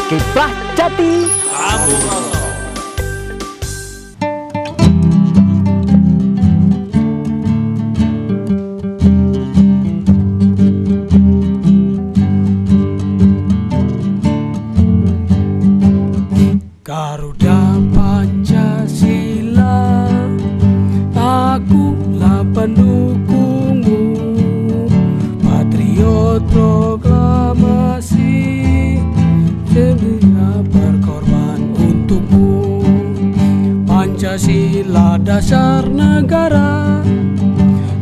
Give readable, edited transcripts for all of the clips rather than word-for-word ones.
Kiprah Jati. Garuda Pancasila, akulah pendukungmu, patriot proklamasi, sedia berkorban untukmu. Pancasila dasar negara,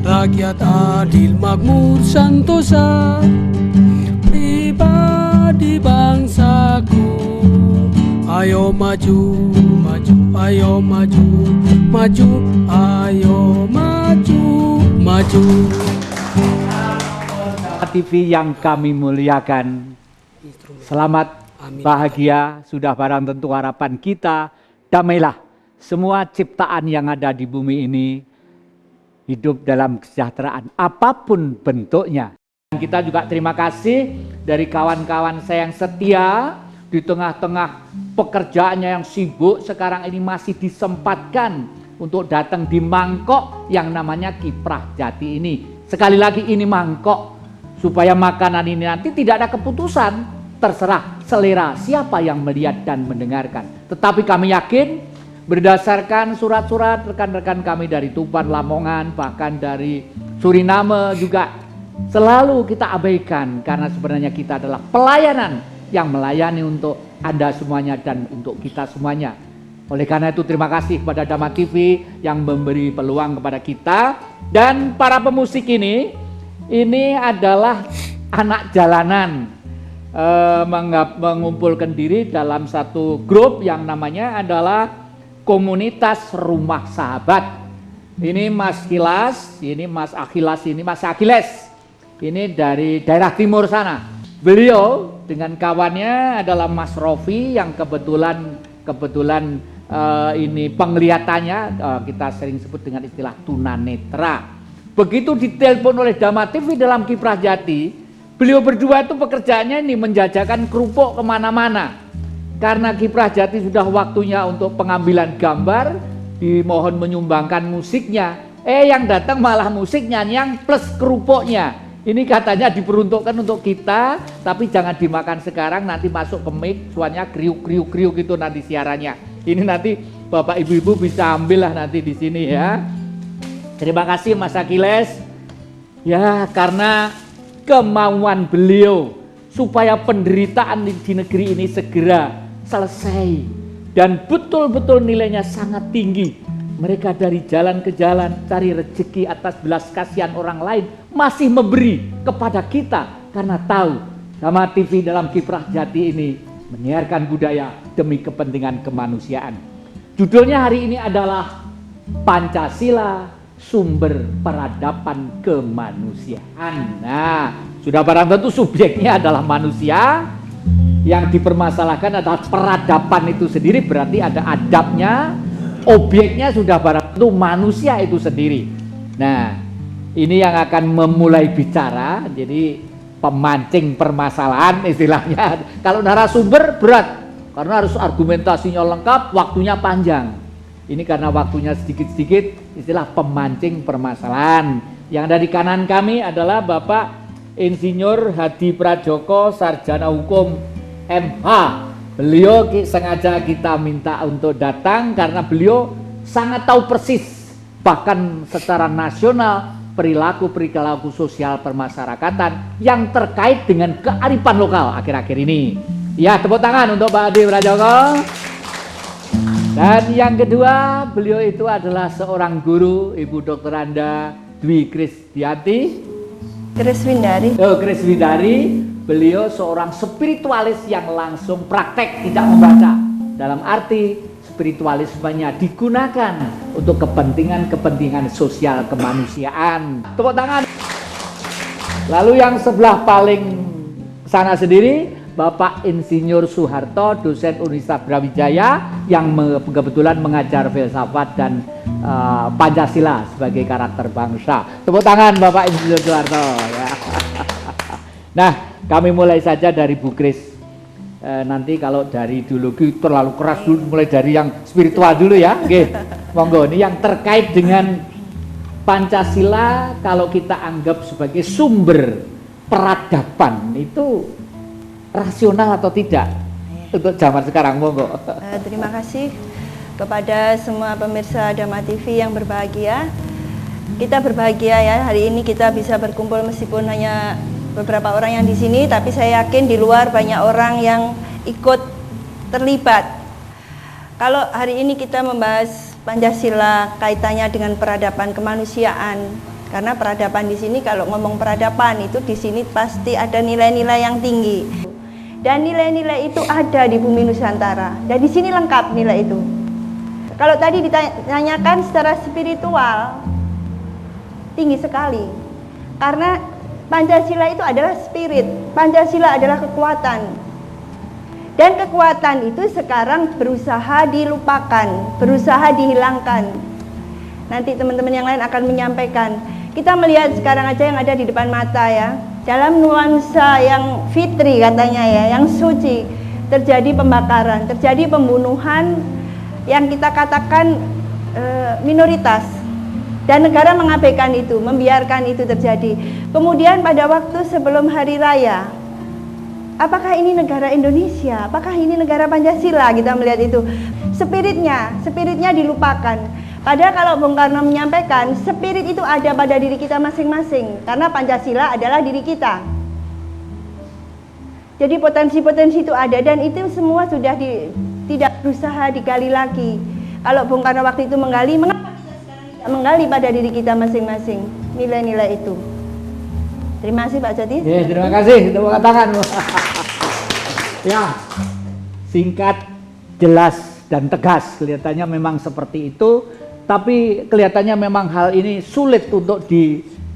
rakyat adil makmur santosa, pribadi bangsaku. Ayo maju, maju, ayo maju, maju, ayo maju, maju. TV yang kami muliakan, selamat, bahagia, sudah barang tentu harapan kita, damailah semua ciptaan yang ada di bumi ini hidup dalam kesejahteraan apapun bentuknya. Dan kita juga terima kasih dari kawan-kawan saya yang setia di tengah-tengah pekerjaannya yang sibuk sekarang ini masih disempatkan untuk datang di mangkok yang namanya Kiprah Jati ini. Sekali lagi ini mangkok supaya makanan ini nanti tidak ada keputusan, terserah selera siapa yang melihat dan mendengarkan. Tetapi kami yakin berdasarkan surat-surat rekan-rekan kami dari Tuban, Lamongan, bahkan dari Suriname juga selalu kita abaikan karena sebenarnya kita adalah pelayanan yang melayani untuk Anda semuanya dan untuk kita semuanya. Oleh karena itu terima kasih kepada Dama TV yang memberi peluang kepada kita. Dan para pemusik ini adalah anak jalanan, mengumpulkan diri dalam satu grup yang namanya adalah Komunitas Rumah Sahabat. Ini Mas Kilas, ini Mas Akhilas, ini Mas Akhiles. Ini dari daerah timur sana. Beliau dengan kawannya adalah Mas Rofi yang kebetulan ini penglihatannya kita sering sebut dengan istilah tunanetra. Begitu ditelepon oleh Dama TV dalam Kiprah Jati, beliau berdua itu pekerjaannya ini menjajakan kerupuk kemana-mana. Karena Kiprah Jati sudah waktunya untuk pengambilan gambar, dimohon menyumbangkan musiknya. Yang datang malah musiknya yang plus kerupuknya. Ini katanya diperuntukkan untuk kita, tapi jangan dimakan sekarang, nanti masuk ke mic, suaranya kriuk-kriuk gitu nanti siarannya. Ini nanti Bapak Ibu-Ibu bisa ambil lah nanti di sini ya. Terima kasih Mas Akhiles. Ya, karena kemauan beliau supaya penderitaan di negeri ini segera selesai dan betul-betul nilainya sangat tinggi. Mereka dari jalan ke jalan cari rezeki atas belas kasihan orang lain masih memberi kepada kita karena tahu Dama TV dalam Kiprah Jati ini menyiarkan budaya demi kepentingan kemanusiaan. Judulnya hari ini adalah Pancasila Sumber Peradaban Kemanusiaan. Nah, sudah barang tentu subjeknya adalah manusia, yang dipermasalahkan adalah peradaban itu sendiri, berarti ada adabnya. Objeknya sudah barang tentu manusia itu sendiri. Nah, ini yang akan memulai bicara, jadi pemancing permasalahan istilahnya. Kalau narasumber berat, karena harus argumentasinya lengkap, waktunya panjang. Ini karena waktunya sedikit-sedikit, istilah pemancing permasalahan. Yang ada di kanan kami adalah Bapak Insinyur Hadi Prajoko, Sarjana Hukum MH. Beliau sengaja kita minta untuk datang karena beliau sangat tahu persis, bahkan secara nasional, perilaku sosial permasyarakatan yang terkait dengan kearifan lokal akhir-akhir ini. Ya, tepuk tangan untuk Pak Hadi Prajoko. Dan yang kedua, beliau itu adalah seorang guru, Ibu Dr. Anda Dwi Krisdianti. Kriswindari. Kriswindari. Beliau seorang spiritualis yang langsung praktek, tidak membaca. Dalam arti spiritualismenya digunakan untuk kepentingan sosial kemanusiaan. Tepuk tangan. Lalu yang sebelah paling sana sendiri, Bapak Insinyur Soeharto, dosen Universitas Brawijaya yang kebetulan mengajar filsafat dan Pancasila sebagai karakter bangsa. Tepuk tangan Bapak Insinyur Soeharto. Ya. Nah, kami mulai saja dari Bu Kris. nanti kalau dari ideologi terlalu keras dulu, mulai dari yang spiritual dulu ya. Oke, monggo. Ini yang terkait dengan Pancasila, kalau kita anggap sebagai sumber peradaban, itu rasional atau tidak untuk zaman sekarang, monggo. Terima kasih kepada semua pemirsa Dhamma TV yang berbahagia. Kita berbahagia ya, hari ini kita bisa berkumpul meskipun hanya beberapa orang yang di sini, tapi saya yakin di luar banyak orang yang ikut terlibat. Kalau hari ini kita membahas Pancasila kaitannya dengan peradaban kemanusiaan, karena peradaban di sini, kalau ngomong peradaban itu di sini pasti ada nilai-nilai yang tinggi. Dan nilai-nilai itu ada di bumi Nusantara. Dan di sini lengkap nilai itu. Kalau tadi ditanyakan secara spiritual, tinggi sekali. Karena Pancasila itu adalah spirit. Pancasila adalah kekuatan. Dan kekuatan itu sekarang berusaha dilupakan, berusaha dihilangkan. Nanti teman-teman yang lain akan menyampaikan. Kita melihat sekarang aja yang ada di depan mata ya. Dalam nuansa yang fitri katanya ya, yang suci, terjadi pembakaran, terjadi pembunuhan yang kita katakan minoritas, dan negara mengabaikan itu, membiarkan itu terjadi. Kemudian pada waktu sebelum hari raya, apakah ini negara Indonesia? Apakah ini negara Pancasila? Kita melihat itu, spiritnya dilupakan. Padahal kalau Bung Karno menyampaikan, spirit itu ada pada diri kita masing-masing, karena Pancasila adalah diri kita. Jadi potensi-potensi itu ada, dan itu semua sudah tidak berusaha digali lagi. Kalau Bung Karno waktu itu menggali, mengapa kita sekarang tidak menggali pada diri kita masing-masing nilai-nilai itu? Terima kasih Pak Jati. Ya, terima kasih. Tepuk tangan. Ya, singkat, jelas, dan tegas. Kelihatannya memang seperti itu, tapi kelihatannya memang hal ini sulit untuk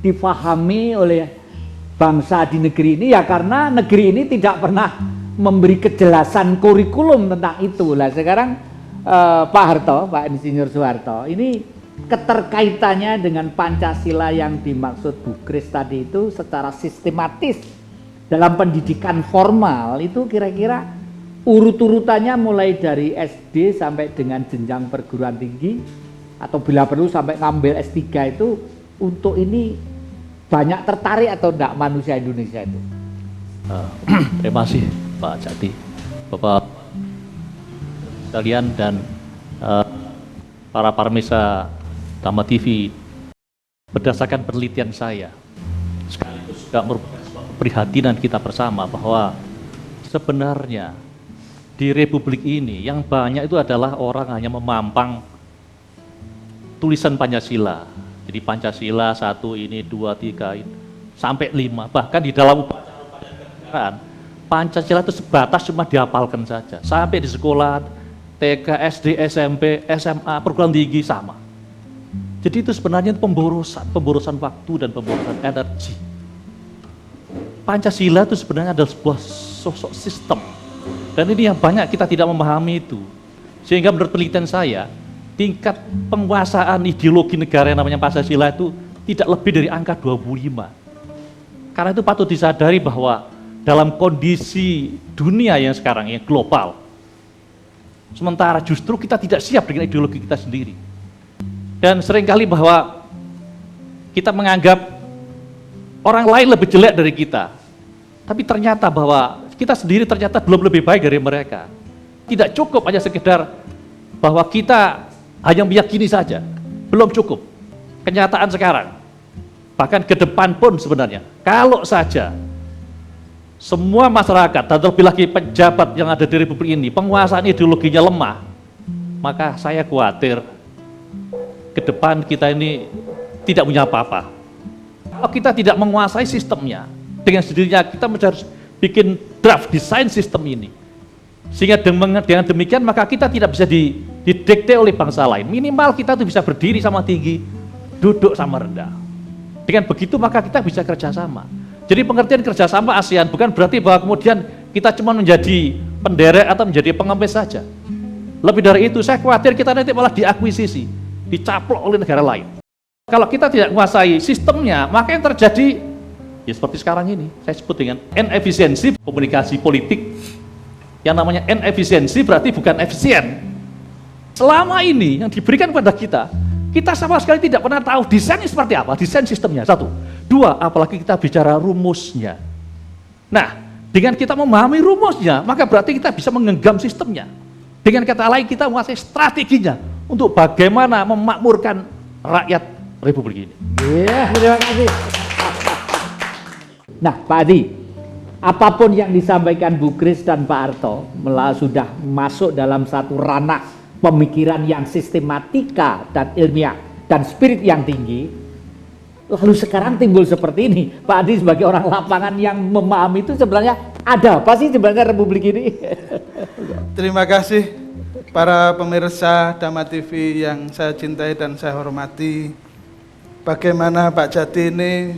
difahami oleh bangsa di negeri ini, ya karena negeri ini tidak pernah memberi kejelasan kurikulum tentang itu. Lah sekarang Pak Harto, Pak Insinyur Soeharto, ini keterkaitannya dengan Pancasila yang dimaksud Bu Kris tadi itu secara sistematis dalam pendidikan formal itu kira-kira urut-urutannya mulai dari SD sampai dengan jenjang perguruan tinggi, atau bila perlu sampai ngambil S3 itu, untuk ini banyak tertarik atau enggak manusia Indonesia itu? Terima kasih Pak Jati, Bapak sekalian, dan para pemirsa Dhamma TV. Berdasarkan penelitian saya, sekaligus juga merupakan sebuah keprihatinan kita bersama, bahwa sebenarnya di Republik ini yang banyak itu adalah orang hanya memampang tulisan Pancasila. Jadi Pancasila 1 ini 2 3 ini, sampai 5, bahkan di dalam upacara kenegaraan Pancasila itu sebatas cuma dihafalkan saja. Sampai di sekolah TK, SD, SMP, SMA, perguruan tinggi sama. Jadi itu sebenarnya pemborosan waktu dan pemborosan energi. Pancasila itu sebenarnya adalah sebuah sosok sistem, dan ini yang banyak kita tidak memahami itu. Sehingga menurut penelitian saya, tingkat penguasaan ideologi negara yang namanya Pancasila itu tidak lebih dari angka 25. Karena itu patut disadari bahwa dalam kondisi dunia yang sekarang, yang global, sementara justru kita tidak siap dengan ideologi kita sendiri. Dan seringkali bahwa kita menganggap orang lain lebih jelek dari kita, tapi ternyata bahwa kita sendiri ternyata belum lebih baik dari mereka. Tidak cukup hanya sekedar bahwa kita hanya meyakini saja, belum cukup. Kenyataan sekarang, bahkan ke depan pun sebenarnya, kalau saja semua masyarakat dan terlebih lagi pejabat yang ada di Republik ini penguasaan ideologinya lemah, maka saya khawatir ke depan kita ini tidak punya apa-apa. Kalau kita tidak menguasai sistemnya, dengan sendirinya kita harus bikin draft desain sistem ini, sehingga dengan demikian maka kita tidak bisa didikte oleh bangsa lain. Minimal kita tuh bisa berdiri sama tinggi, duduk sama rendah. Dengan begitu maka kita bisa kerjasama. Jadi pengertian kerjasama ASEAN bukan berarti bahwa kemudian kita cuma menjadi penderek atau menjadi pengemis saja. Lebih dari itu, saya khawatir kita nanti malah diakuisisi, dicaplok oleh negara lain. Kalau kita tidak menguasai sistemnya, maka yang terjadi ya seperti sekarang ini, saya sebut dengan inefisiensi komunikasi politik Yang namanya inefisiensi berarti bukan efisien. Selama ini yang diberikan kepada kita sama sekali tidak pernah tahu desainnya seperti apa, desain sistemnya, satu. Dua, apalagi kita bicara rumusnya. Nah, dengan kita memahami rumusnya, maka berarti kita bisa menggenggam sistemnya. Dengan kata lain, kita menguasai strateginya untuk bagaimana memakmurkan rakyat Republik ini. Iya, terima kasih. Nah, Pak Adi, apapun yang disampaikan Bu Kris dan Pak Arto sudah masuk dalam satu ranah pemikiran yang sistematika dan ilmiah dan spirit yang tinggi. Lalu sekarang timbul seperti ini, Pak Adi sebagai orang lapangan yang memahami itu sebenarnya ada apa sih sebenarnya Republik ini? Terima kasih para pemirsa Dhamma TV yang saya cintai dan saya hormati. Bagaimana Pak Jati ini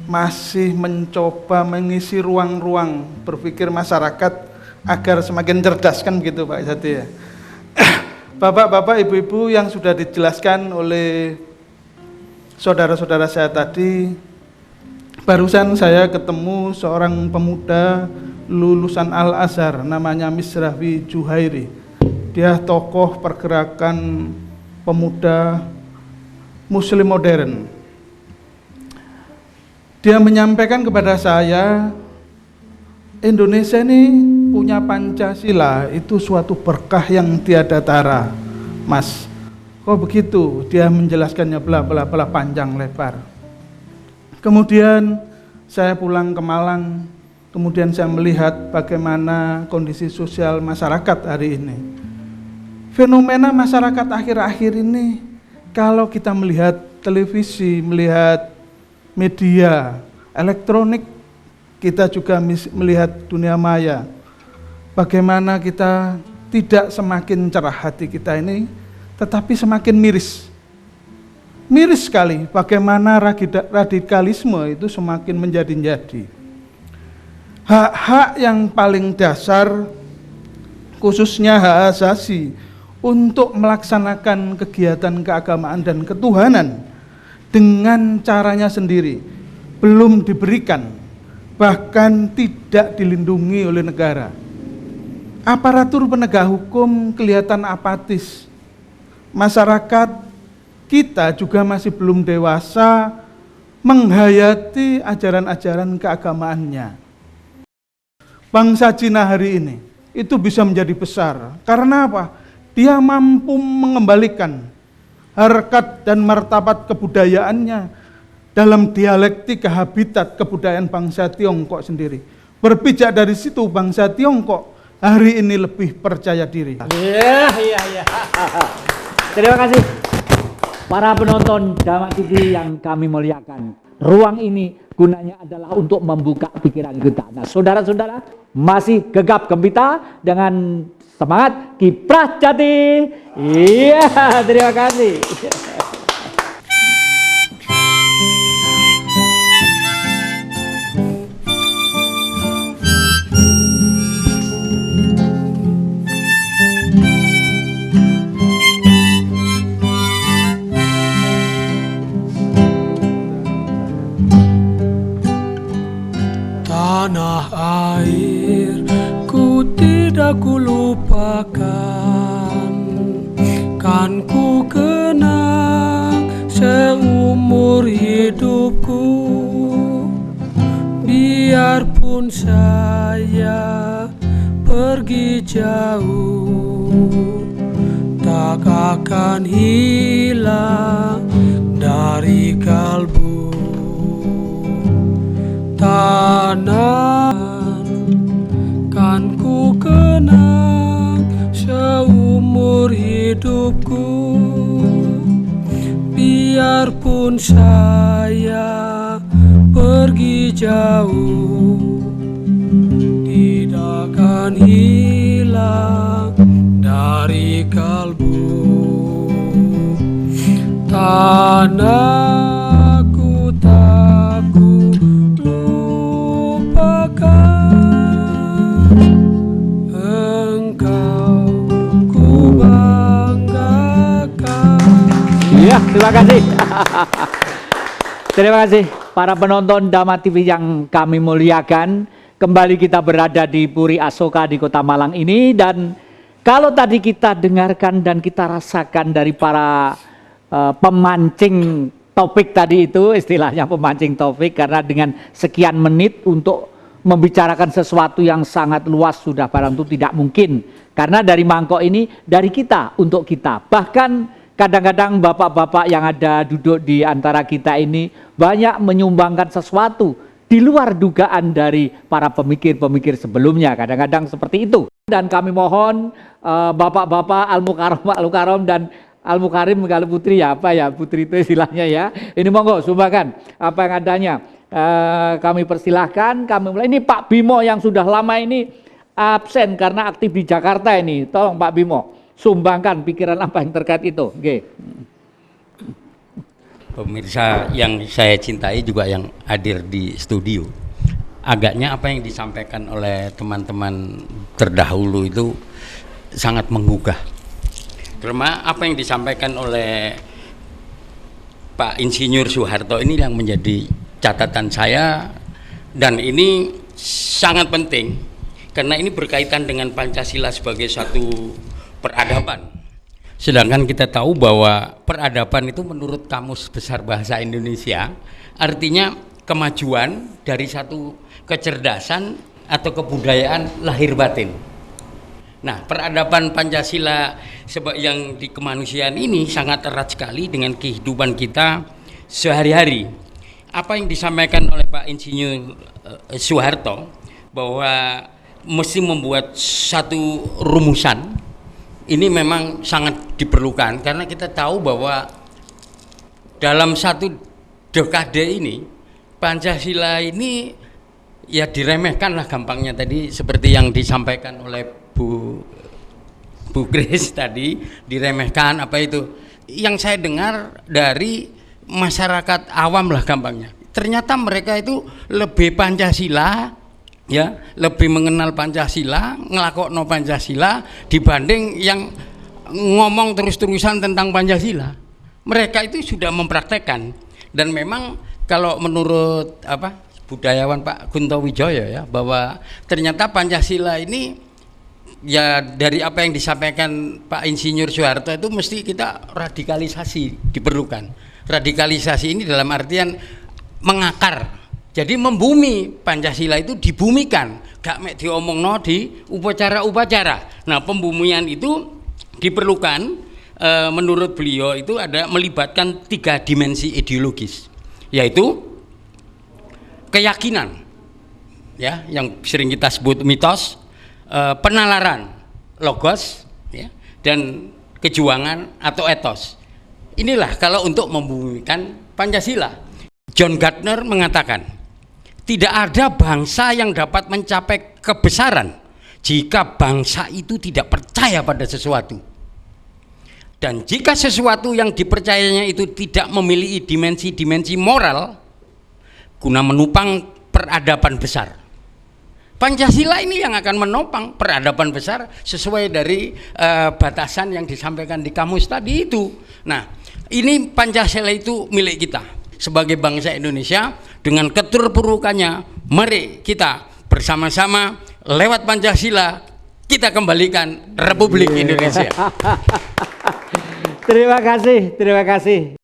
masih mencoba mengisi ruang-ruang berpikir masyarakat agar semakin cerdas, kan begitu Pak Jati ya. Bapak-bapak, ibu-ibu yang sudah dijelaskan oleh saudara-saudara saya tadi, barusan saya ketemu seorang pemuda lulusan Al-Azhar namanya Misrawi Juhairi. Dia tokoh pergerakan pemuda Muslim modern. Dia menyampaikan kepada saya, Indonesia ini punya Pancasila, itu suatu berkah yang tiada tara. Mas, kok begitu? Dia menjelaskannya bla panjang lebar. Kemudian saya pulang ke Malang, kemudian saya melihat bagaimana kondisi sosial masyarakat hari ini. Fenomena masyarakat akhir-akhir ini, kalau kita melihat televisi, melihat media elektronik, kita juga melihat dunia maya. Bagaimana kita tidak semakin cerah hati kita ini, tetapi semakin miris. Miris sekali bagaimana radikalisme itu semakin menjadi-jadi. Hak-hak yang paling dasar, khususnya hak asasi, untuk melaksanakan kegiatan keagamaan dan ketuhanan dengan caranya sendiri belum diberikan, bahkan tidak dilindungi oleh negara. Aparatur penegak hukum kelihatan apatis. Masyarakat kita juga masih belum dewasa menghayati ajaran-ajaran keagamaannya. Bangsa Cina hari ini itu bisa menjadi besar. Karena apa? Dia mampu mengembalikan harkat dan martabat kebudayaannya dalam dialektika habitat kebudayaan bangsa Tiongkok sendiri. Berpijak dari situ, bangsa Tiongkok hari ini lebih percaya diri. Iya. Terima kasih para penonton Dhamma TV yang kami muliakan. Ruang ini gunanya adalah untuk membuka pikiran kita. Nah, saudara-saudara masih gegap gempita dengan semangat Kiprah Jati. Iya, terima kasih. Tanah air ku tidak kulupakan, kan ku kenang seumur hidupku. Biarpun saya pergi jauh, tak akan hilang dari kalbu. Tanah kan ku kenang seumur hidupku. Biarpun saya pergi jauh, tidak akan hilang dari kalbu. Tanahku tak ku lupakan, engkau ku banggakan. Iya, terima kasih. Terima kasih para penonton Dhamma TV yang kami muliakan. kembali kita berada di Puri Asoka di Kota Malang ini. Dan kalau tadi kita dengarkan dan kita rasakan dari para pemancing topik tadi itu, istilahnya pemancing topik, karena dengan sekian menit untuk membicarakan sesuatu yang sangat luas sudah barang itu tidak mungkin. Karena dari mangkok ini dari kita untuk kita. Bahkan kadang-kadang bapak-bapak yang ada duduk di antara kita ini banyak menyumbangkan sesuatu di luar dugaan dari para pemikir-pemikir sebelumnya. Kadang-kadang seperti itu. Dan kami mohon bapak-bapak Al-Mukarram dan Al-Mukarim kalau putri ya, apa ya putri itu istilahnya ya. Ini monggo sumbangkan apa yang adanya. Kami persilahkan, kami mulai. Ini Pak Bimo yang sudah lama ini absen karena aktif di Jakarta ini. Tolong Pak Bimo, sumbangkan pikiran apa yang terkait itu. Oke. Pemirsa yang saya cintai juga yang hadir di studio. Agaknya apa yang disampaikan oleh teman-teman terdahulu itu sangat menggugah. Karena apa yang disampaikan oleh Pak Insinyur Soeharto ini yang menjadi catatan saya, dan ini sangat penting karena ini berkaitan dengan Pancasila sebagai satu peradaban. Sedangkan kita tahu bahwa peradaban itu menurut Kamus Besar Bahasa Indonesia artinya kemajuan dari satu kecerdasan atau kebudayaan lahir batin. Nah, peradaban Pancasila yang di kemanusiaan ini sangat erat sekali dengan kehidupan kita sehari-hari. Apa yang disampaikan oleh Pak Insinyur Soeharto bahwa mesti membuat satu rumusan ini memang sangat diperlukan, karena kita tahu bahwa dalam satu dekade ini Pancasila ini ya diremehkan lah gampangnya, tadi seperti yang disampaikan oleh Bu Grace tadi, diremehkan apa itu yang saya dengar dari masyarakat awam lah gampangnya. Ternyata mereka itu lebih Pancasila ya, lebih mengenal Pancasila, ngelakokno Pancasila dibanding yang ngomong terus-terusan tentang Pancasila. Mereka itu sudah mempraktekkan, dan memang kalau menurut budayawan Pak Kunto Wijoyo ya, bahwa ternyata Pancasila ini ya dari apa yang disampaikan Pak Insinyur Soeharto itu mesti kita radikalisasi diperlukan. Radikalisasi ini dalam artian mengakar, jadi membumi. Pancasila itu dibumikan, gak mek diomongno di upacara-upacara. Nah, pembumian itu diperlukan menurut beliau itu ada melibatkan 3 dimensi ideologis, yaitu keyakinan ya yang sering kita sebut mitos, penalaran logos ya, dan kejuangan atau etos. Inilah kalau untuk membumikan Pancasila. John Gardner mengatakan, tidak ada bangsa yang dapat mencapai kebesaran jika bangsa itu tidak percaya pada sesuatu. Dan jika sesuatu yang dipercayanya itu tidak memiliki dimensi-dimensi moral guna menopang peradaban besar. Pancasila ini yang akan menopang peradaban besar sesuai dari batasan yang disampaikan di kamus tadi itu. Nah, ini Pancasila itu milik kita sebagai bangsa Indonesia. Dengan keterpurukannya, mari kita bersama-sama lewat Pancasila kita kembalikan Republik Indonesia. Terima kasih, terima kasih.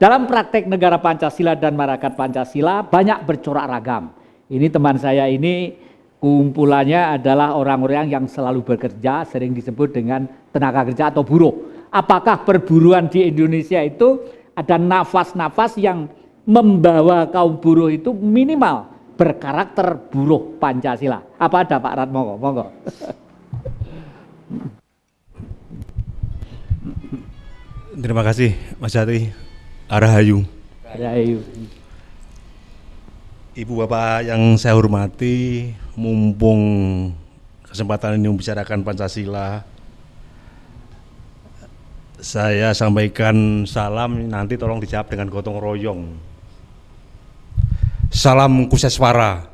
Dalam praktek negara Pancasila dan masyarakat Pancasila banyak bercorak ragam. Ini teman saya ini kumpulannya adalah orang-orang yang selalu bekerja, sering disebut dengan tenaga kerja atau buruh. Apakah perburuan di Indonesia itu ada nafas-nafas yang membawa kaum buruh itu minimal berkarakter buruh Pancasila? Apa ada Pak Ratmo? Monggo. Terima kasih Mas Jati. Arahayu. Arahayu. Ibu Bapak yang saya hormati, mumpung kesempatan ini membicarakan Pancasila, saya sampaikan salam, nanti tolong dijawab dengan gotong royong. Salam Kuseswara.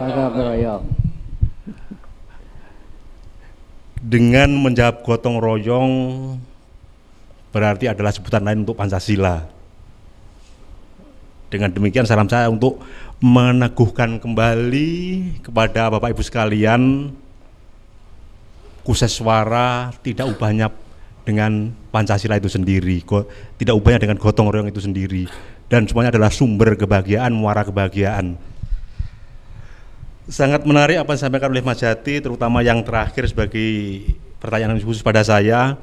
Gotong royong. Dengan menjawab gotong royong berarti adalah sebutan lain untuk Pancasila. Dengan demikian salam saya untuk meneguhkan kembali kepada Bapak Ibu sekalian, Kuseswara tidak ubahnya dengan Pancasila itu sendiri, tidak ubahnya dengan gotong royong itu sendiri, dan semuanya adalah sumber kebahagiaan, muara kebahagiaan. Sangat menarik apa yang disampaikan oleh Mas Jati, terutama yang terakhir sebagai pertanyaan khusus pada saya,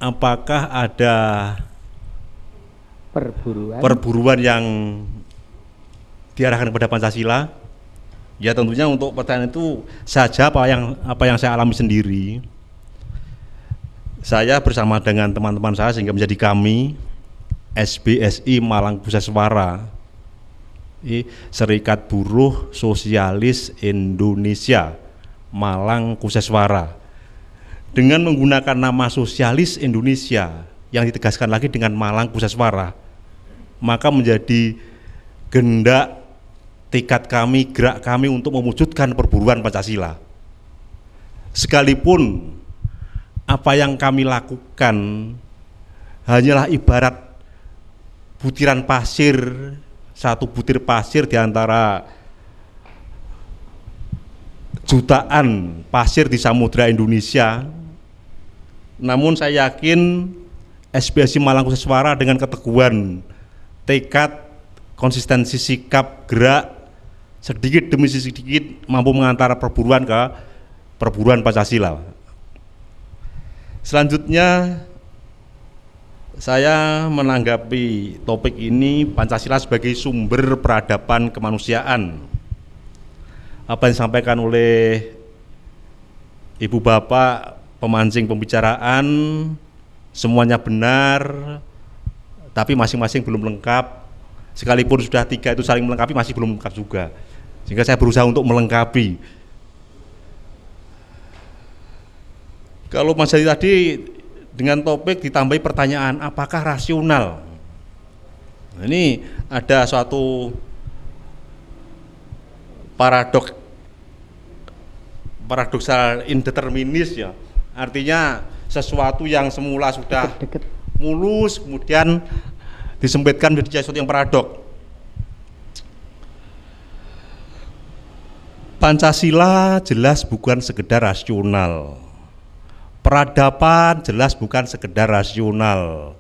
apakah ada perburuan yang diarahkan kepada Pancasila? Ya tentunya untuk pertanyaan itu saja apa yang saya alami sendiri. Saya bersama dengan teman-teman saya sehingga menjadi kami SBSI Malang Kuseswara, Serikat Buruh Sosialis Indonesia Malang Kuseswara, dengan menggunakan nama Sosialis Indonesia yang ditegaskan lagi dengan Malang Kuseswara, maka menjadi gendak tekad kami, gerak kami untuk mewujudkan perburuan Pancasila. Sekalipun apa yang kami lakukan hanyalah ibarat butiran pasir, satu butir pasir di antara jutaan pasir di samudra Indonesia. Namun saya yakin SBSI Malang Kuseswara dengan keteguhan tekad, konsistensi sikap, gerak, sedikit demi sedikit mampu mengantar perburuan ke perburuan Pancasila. Selanjutnya saya menanggapi topik ini, Pancasila sebagai sumber peradaban kemanusiaan. Apa yang disampaikan oleh Ibu Bapak pemancing pembicaraan semuanya benar, tapi masing-masing belum lengkap. Sekalipun sudah 3 itu saling melengkapi, masih belum lengkap juga. Sehingga saya berusaha untuk melengkapi. Kalau Mas Jati tadi dengan topik ditambahi pertanyaan, apakah rasional? Nah, ini ada suatu paradoksal indeterminis ya. Artinya sesuatu yang semula sudah mulus kemudian disempitkan menjadi sesuatu yang paradok. Pancasila jelas bukan sekedar rasional. Peradaban jelas bukan sekedar rasional.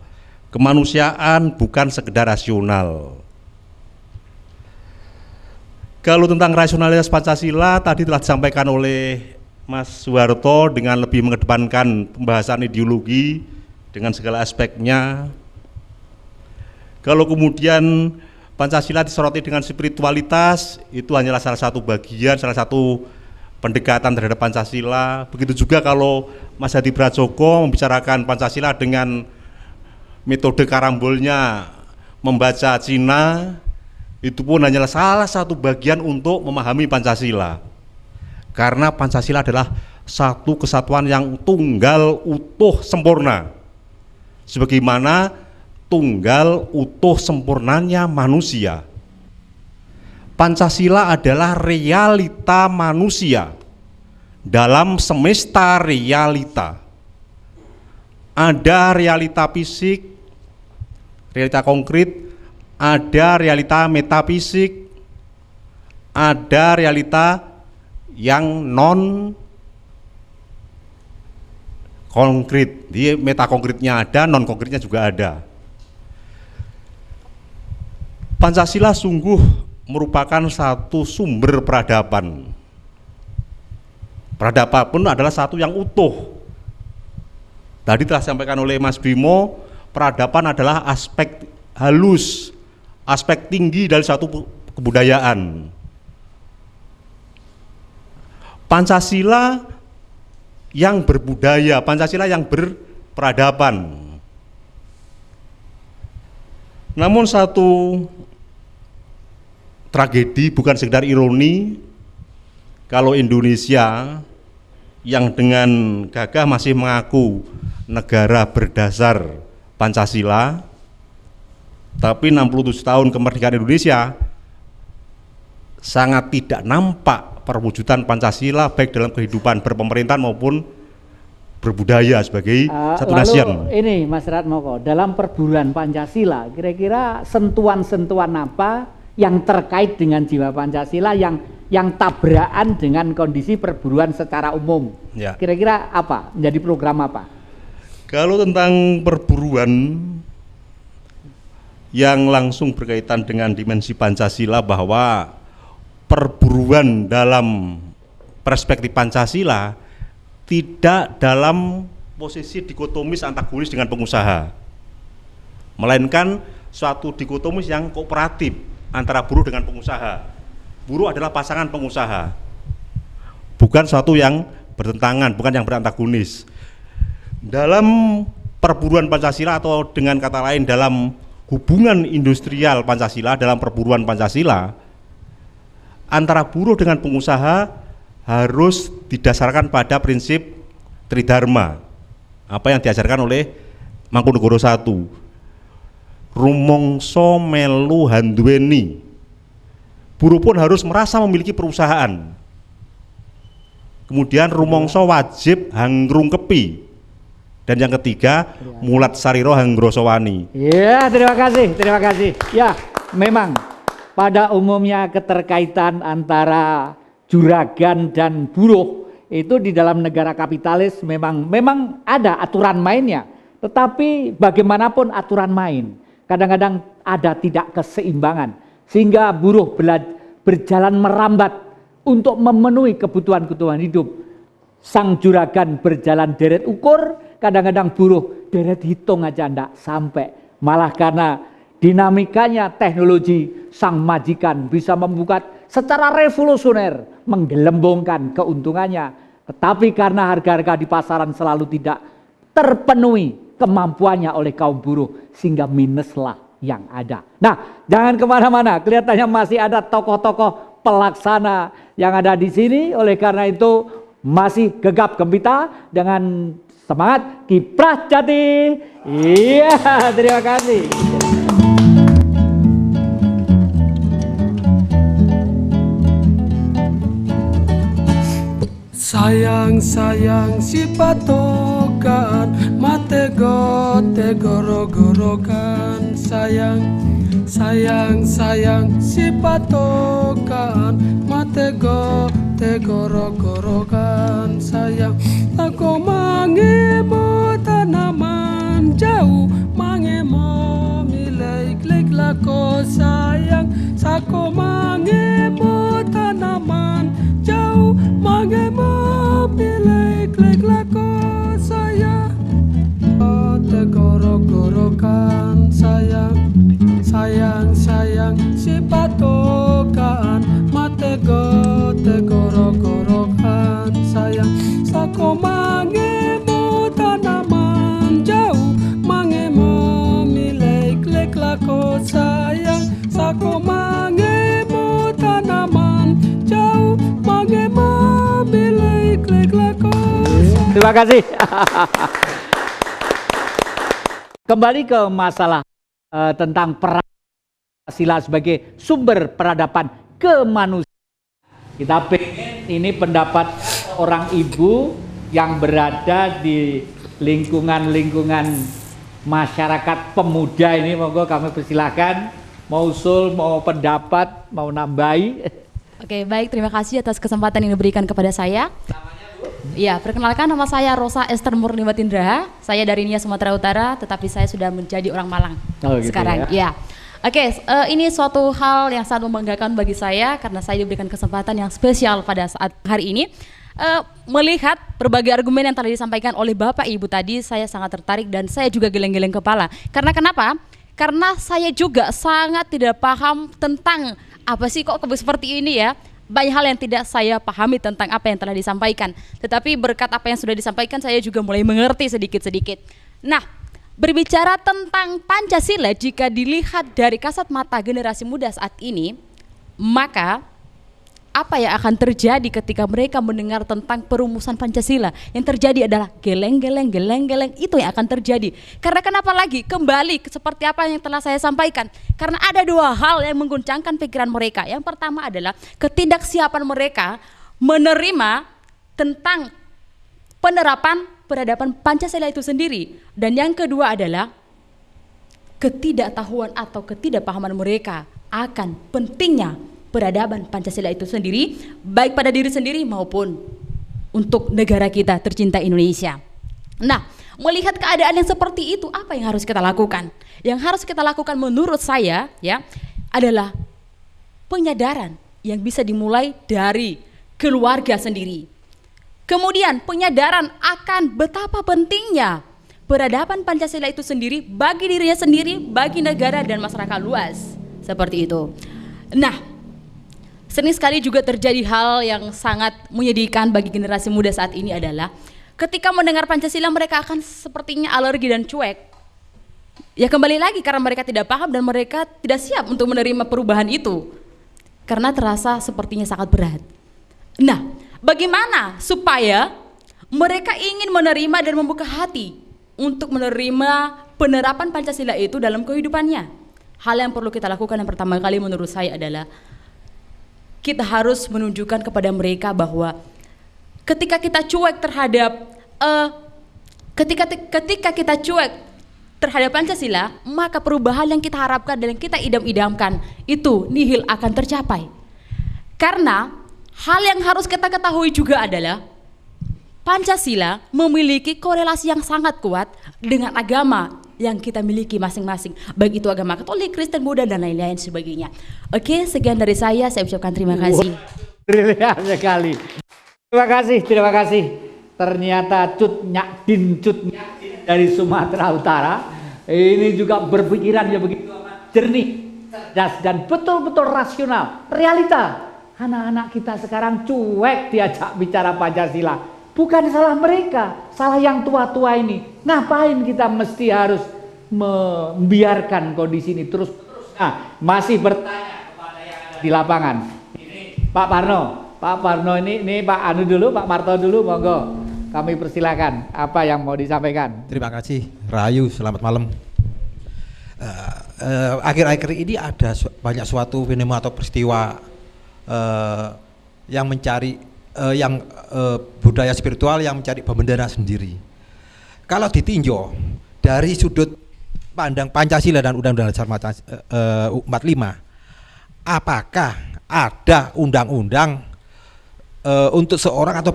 Kemanusiaan bukan sekedar rasional. Kalau tentang rasionalitas Pancasila tadi telah disampaikan oleh Mas Soeharto dengan lebih mengedepankan pembahasan ideologi dengan segala aspeknya. Kalau kemudian Pancasila disoroti dengan spiritualitas, itu hanyalah salah satu bagian, salah satu pendekatan terhadap Pancasila. Begitu juga kalau Mas Hadi Prajogo membicarakan Pancasila dengan metode karambolnya membaca Cina, itu pun hanyalah salah satu bagian untuk memahami Pancasila. Karena Pancasila adalah satu kesatuan yang tunggal, utuh, sempurna. Sebagaimana tunggal, utuh, sempurnanya manusia. Pancasila adalah realita manusia dalam semesta realita. Ada realita fisik, realita konkret, ada realita metafisik, ada realita yang non konkret. Di metakonkretnya ada, non konkretnya juga ada. Pancasila sungguh merupakan satu sumber peradaban. Peradaban pun adalah satu yang utuh. Tadi telah disampaikan oleh Mas Bimo, peradaban adalah aspek halus, aspek tinggi dari satu kebudayaan. Pancasila yang berbudaya, Pancasila yang berperadaban. Namun satu tragedi, bukan sekedar ironi, kalau Indonesia yang dengan gagah masih mengaku negara berdasar Pancasila, tapi 67 tahun kemerdekaan Indonesia sangat tidak nampak perwujudan Pancasila baik dalam kehidupan berpemerintahan maupun berbudaya sebagai satu nasion. Ini Mas Ratmoko, dalam perburuan Pancasila kira-kira sentuhan-sentuhan apa yang terkait dengan jiwa Pancasila yang tabrakan dengan kondisi perburuan secara umum. Ya. Kira-kira apa? Menjadi program apa? Kalau tentang perburuan yang langsung berkaitan dengan dimensi Pancasila, bahwa perburuan dalam perspektif Pancasila tidak dalam posisi dikotomis antagonis dengan pengusaha, melainkan suatu dikotomis yang kooperatif antara buruh dengan pengusaha. Buruh adalah pasangan pengusaha, bukan suatu yang bertentangan, bukan yang berantagonis. Dalam perburuan Pancasila, atau dengan kata lain dalam hubungan industrial Pancasila, dalam perburuan Pancasila, antara buruh dengan pengusaha harus didasarkan pada prinsip tridharma, apa yang diajarkan oleh Mangkunegoro I. Rumangsa melu handweni. Buruh pun harus merasa memiliki perusahaan. Kemudian rumangsa wajib hangrungkepi. Dan yang ketiga, mulat sariro hanggrosowani. Ya, terima kasih. Ya, memang pada umumnya keterkaitan antara juragan dan buruh itu di dalam negara kapitalis memang ada aturan mainnya. Tetapi bagaimanapun aturan main, kadang-kadang ada tidak keseimbangan, sehingga buruh berjalan merambat untuk memenuhi kebutuhan-kebutuhan hidup. Sang juragan berjalan deret ukur, kadang-kadang buruh deret hitung aja enggak sampai. Malah karena dinamikanya teknologi, sang majikan bisa membuka secara revolusioner, menggelembungkan keuntungannya. Tetapi karena harga-harga di pasaran selalu tidak terpenuhi kemampuannya oleh kaum buruh, sehingga minuslah yang ada. Nah, jangan kemana-mana, kelihatannya masih ada tokoh-tokoh pelaksana yang ada di sini. Oleh karena itu masih gegap gempita dengan semangat Kiprah Jati. Iya, terima kasih. Sayang si patokan, matego tegoro-gorokan. Sayang si patokan, matego tegoro-gorokan. Sayang, aku mangemo tanaman jauh, mangemo milik lako. Sayang, sako mangemo tanaman jauh, mangemo milik lako. Sayang, tegoro-gorokan. Sayang si patokan, matego tegoro-gorokan. Sayang, sako mangemo tanaman jauh, mangemo milik lako. Sayang, sako mangemo tanaman jauh, mangemo milik lako. Terima kasih. Kembali ke masalah tentang peran Pancasila sebagai sumber peradaban kemanusiaan. Kita pengen ini pendapat orang ibu yang berada di lingkungan masyarakat pemuda ini. Monggo kami persilahkan, mau usul, mau pendapat, mau nambahi. Oke, baik, terima kasih atas kesempatan yang diberikan kepada saya. Ya, perkenalkan, nama saya Rosa Esther Murniwati Indraha. Saya dari Nia, Sumatera Utara, tetapi saya sudah menjadi orang Malang gitu sekarang. Ya. Oke, ini suatu hal yang sangat membanggakan bagi saya karena saya diberikan kesempatan yang spesial pada saat hari ini. Melihat berbagai argumen yang telah disampaikan oleh Bapak Ibu tadi, saya sangat tertarik dan saya juga geleng-geleng kepala. Karena kenapa? Karena saya juga sangat tidak paham tentang apa sih kok seperti ini ya. Banyak hal yang tidak saya pahami tentang apa yang telah disampaikan. Tetapi berkat apa yang sudah disampaikan, saya juga mulai mengerti sedikit-sedikit. Nah, berbicara tentang Pancasila, jika dilihat dari kasat mata generasi muda saat ini, maka apa yang akan terjadi ketika mereka mendengar tentang perumusan Pancasila? Yang terjadi adalah geleng-geleng, itu yang akan terjadi. Karena kenapa lagi? Kembali seperti apa yang telah saya sampaikan. Karena ada dua hal yang mengguncangkan pikiran mereka. Yang pertama adalah ketidaksiapan mereka menerima tentang penerapan peradaban Pancasila itu sendiri. Dan yang kedua adalah ketidaktahuan atau ketidakpahaman mereka akan pentingnya peradaban Pancasila itu sendiri, baik pada diri sendiri maupun untuk negara kita tercinta Indonesia. Nah, melihat keadaan yang seperti itu, apa yang harus kita lakukan? Yang harus kita lakukan menurut saya ya adalah penyadaran yang bisa dimulai dari keluarga sendiri. Kemudian penyadaran akan betapa pentingnya peradaban Pancasila itu sendiri bagi dirinya sendiri, bagi negara dan masyarakat luas. Seperti itu. Nah, sering sekali juga terjadi hal yang sangat menyedihkan bagi generasi muda saat ini adalah ketika mendengar Pancasila mereka akan sepertinya alergi dan cuek. Ya kembali lagi karena mereka tidak paham dan mereka tidak siap untuk menerima perubahan itu. Karena terasa sepertinya sangat berat. Nah, bagaimana supaya mereka ingin menerima dan membuka hati untuk menerima penerapan Pancasila itu dalam kehidupannya? Hal yang perlu kita lakukan yang pertama kali menurut saya adalah kita harus menunjukkan kepada mereka bahwa ketika kita cuek terhadap ketika kita cuek terhadap Pancasila, maka perubahan yang kita harapkan dan yang kita idam-idamkan itu nihil akan tercapai. Karena hal yang harus kita ketahui juga adalah Pancasila memiliki korelasi yang sangat kuat dengan agama yang kita miliki masing-masing, baik itu agama Katolik, Kristen, Buddha dan lain-lain sebagainya. Oke, sekian dari saya ucapkan terima kasih. Brilian sekali. Terima kasih. Ternyata Cut Nyak Din dari Sumatera Utara ini juga berpikiran ya begitu jernih, cerdas dan betul-betul rasional. Realita anak-anak kita sekarang cuek diajak bicara Pancasila. Bukan salah mereka, salah yang tua-tua ini. Ngapain kita mesti harus membiarkan kondisi ini terus? Nah, masih bertanya kepada yang ada di lapangan. Ini Pak Parno ini Pak Anu dulu, Pak Marto dulu, monggo. Kami persilakan apa yang mau disampaikan. Terima kasih, Rahayu, selamat malam. Akhir-akhir ini ada banyak suatu fenomena atau peristiwa yang mencari budaya spiritual yang mencari pembendera sendiri. Kalau ditinjau dari sudut pandang Pancasila dan Undang-Undang Dasar 45, apakah ada undang-undang untuk seorang atau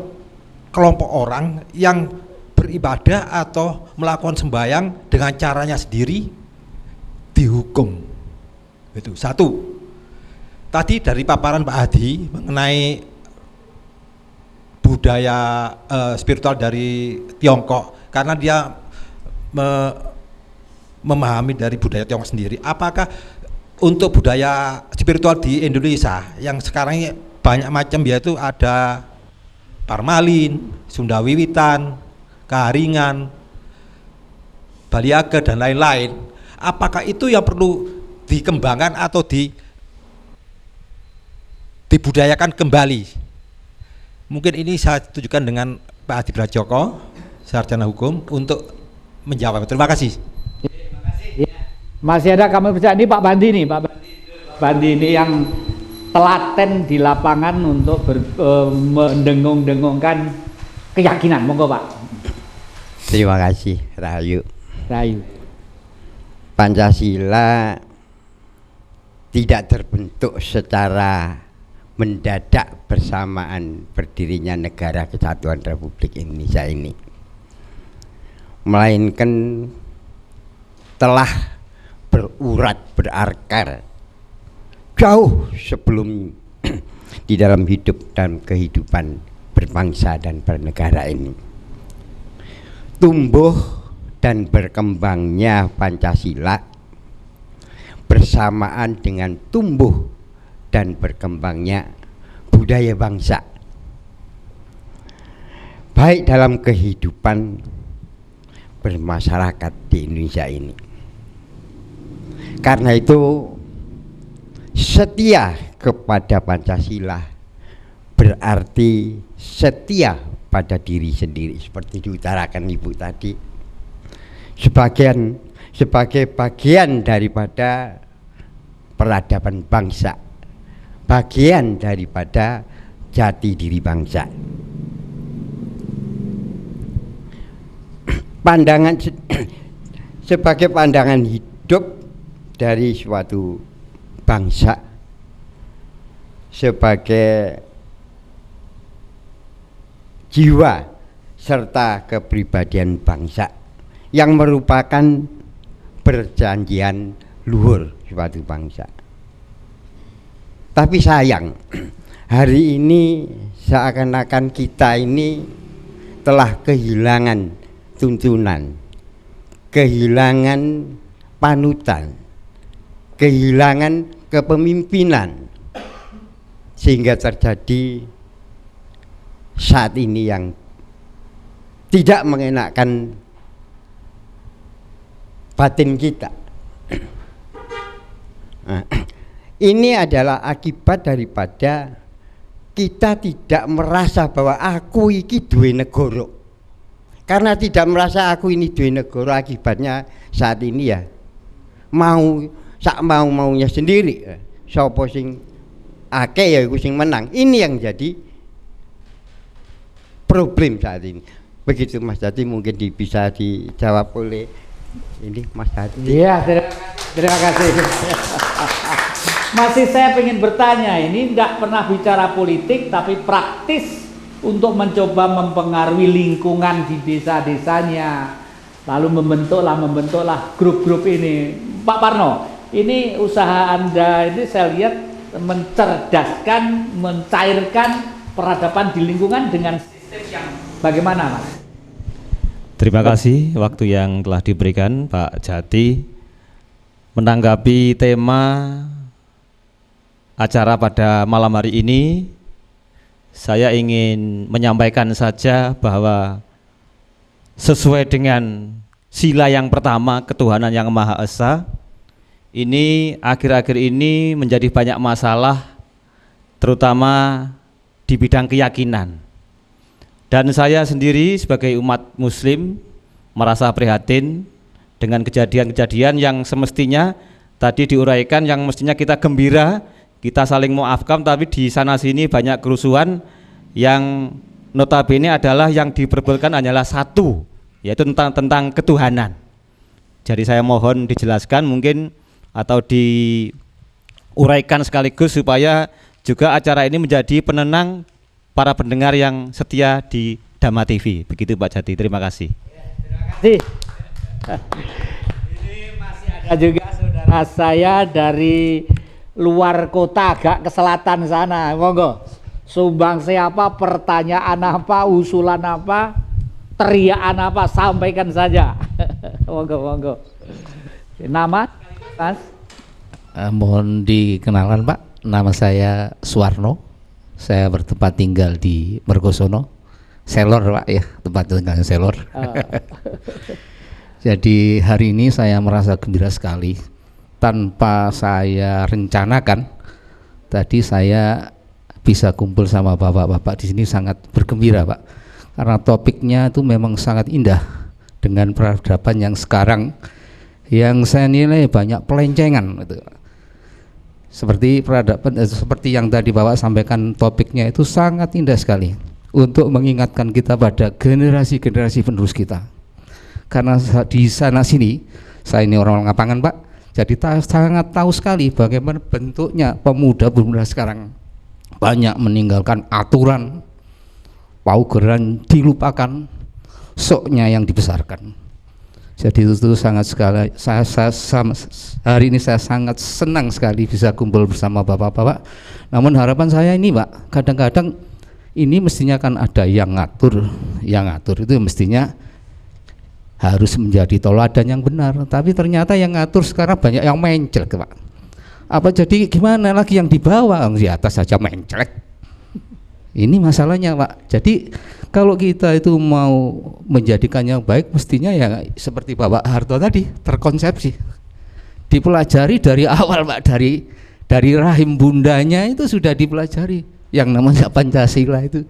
kelompok orang yang beribadah atau melakukan sembahyang dengan caranya sendiri dihukum? Itu satu. Tadi dari paparan Pak Hadi mengenai budaya spiritual dari Tiongkok, karena dia memahami dari budaya Tiongkok sendiri. Apakah untuk budaya spiritual di Indonesia yang sekarang ini banyak macam, yaitu ada Parmalin, Sunda Wiwitan, Kaharingan, Baliaga dan lain-lain, apakah itu yang perlu dikembangkan atau dibudayakan kembali? Mungkin ini saya tujukan dengan Pak Adi Prajoko, sarjana hukum, untuk menjawab. Terima kasih. Terima kasih. Ya. Masih ada kami percaya ini Pak Bandi nih, Pak Bandi ini yang telaten di lapangan untuk mendengung-dengungkan keyakinan. Monggo Pak. Terima kasih, Rahayu. Pancasila tidak terbentuk secara mendadak bersamaan berdirinya negara kesatuan Republik Indonesia ini, melainkan telah berurat berakar jauh sebelum di dalam hidup dan kehidupan berbangsa dan bernegara ini. Tumbuh dan berkembangnya Pancasila bersamaan dengan tumbuh dan berkembangnya budaya bangsa, baik dalam kehidupan bermasyarakat di Indonesia ini. Karena itu setia kepada Pancasila berarti setia pada diri sendiri, seperti diutarakan Ibu tadi, sebagai bagian daripada peradaban bangsa, bagian daripada jati diri bangsa. Pandangan sebagai pandangan hidup dari suatu bangsa sebagai jiwa serta kepribadian bangsa yang merupakan perjanjian luhur suatu bangsa. Tapi sayang, hari ini seakan-akan kita ini telah kehilangan tuntunan, kehilangan panutan, kehilangan kepemimpinan, sehingga terjadi saat ini yang tidak mengenakkan batin kita. Ini adalah akibat daripada kita tidak merasa bahwa aku iki duwe negara. Karena tidak merasa aku ini duwe negara, akibatnya saat ini ya mau sak mau-maunya sendiri. Sapa sing akeh ya iku sing menang. Ini yang jadi problem saat ini. Begitu Mas Dadi, mungkin bisa dijawab oleh ini Mas Dadi. Iya, terima kasih. Masih saya ingin bertanya, ini enggak pernah bicara politik tapi praktis untuk mencoba mempengaruhi lingkungan di desa-desanya. Lalu membentuklah grup-grup ini. Pak Parno, ini usaha Anda ini saya lihat mencerdaskan, mencairkan peradaban di lingkungan dengan sistem yang bagaimana, Mas? Terima kasih waktu yang telah diberikan Pak Jati. Menanggapi tema acara pada malam hari ini, saya ingin menyampaikan saja bahwa sesuai dengan sila yang pertama, ketuhanan yang Maha Esa, ini akhir-akhir ini menjadi banyak masalah, terutama di bidang keyakinan. Dan saya sendiri sebagai umat muslim merasa prihatin dengan kejadian-kejadian yang semestinya tadi diuraikan, yang mestinya kita gembira, kita saling maafkan, tapi di sana sini banyak kerusuhan yang notabene adalah yang diperbutkan hanyalah satu, yaitu tentang ketuhanan. Jadi saya mohon dijelaskan mungkin atau diuraikan sekaligus supaya juga acara ini menjadi penenang para pendengar yang setia di Dhamma TV. Begitu Pak Jati, terima kasih. Terima kasih. Ini masih ada juga saudara saya dari luar kota, agak ke selatan sana. Monggo. Sumbang siapa, pertanyaan apa, usulan apa, teriakan apa, sampaikan saja. Monggo. Nama, Mas? Mohon dikenalkan Pak, nama saya Suwarno. Saya bertempat tinggal di Mergosono, Selor Pak ya, tempat tinggalnya Selor. Jadi hari ini saya merasa gembira sekali. Tanpa saya rencanakan, tadi saya bisa kumpul sama bapak-bapak di sini, sangat bergembira Pak. Karena topiknya itu memang sangat indah dengan peradaban yang sekarang yang saya nilai banyak pelencengan gitu. Seperti peradaban seperti yang tadi Bapak sampaikan, topiknya itu sangat indah sekali untuk mengingatkan kita pada generasi-generasi penerus kita. Karena di sana sini, saya ini orang lapangan Pak, jadi sangat tahu sekali bagaimana bentuknya pemuda-pemuda sekarang. Banyak meninggalkan aturan, paugeran dilupakan, soknya yang dibesarkan. Jadi itu sangat sekali, hari ini saya sangat senang sekali bisa kumpul bersama bapak-bapak. Namun harapan saya ini Pak, kadang-kadang ini mestinya kan ada yang ngatur itu mestinya harus menjadi teladan yang benar. Tapi ternyata yang ngatur sekarang banyak yang menclek Pak. Apa jadi gimana lagi yang di bawah, yang di atas saja menclek. Ini masalahnya Pak. Jadi kalau kita itu mau menjadikan yang baik, mestinya ya seperti Bapak Harto tadi, terkonsepsi, dipelajari dari awal Pak, dari rahim bundanya itu sudah dipelajari yang namanya Pancasila itu,